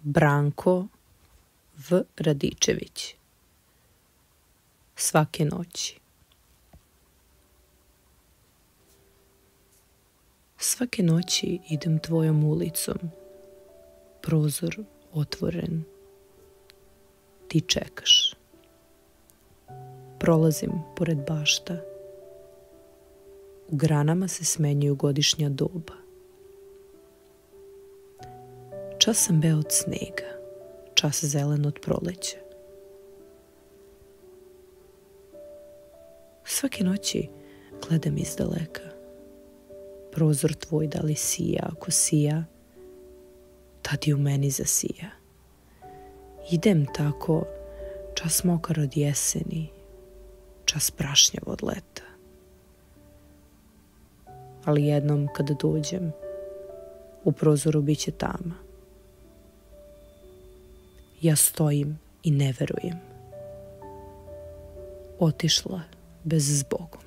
Branko V. Radičević. Svake noći. Svake noći idem tvojom ulicom, prozor otvoren, ti čekaš. Prolazim pored bašta, u granama se smenjuju godišnja doba. Čas sam beo od snega, čas zelen od proleća. Svake noći gledam izdaleka, prozor tvoj da li sija, ako sija, tad i u meni zasija. Idem tako, čas mokar od jeseni, čas prašnjav od leta. Ali jednom kada dođem, u prozoru bit će tama. Ja stojim i ne verujem. Otišla bez zbogom.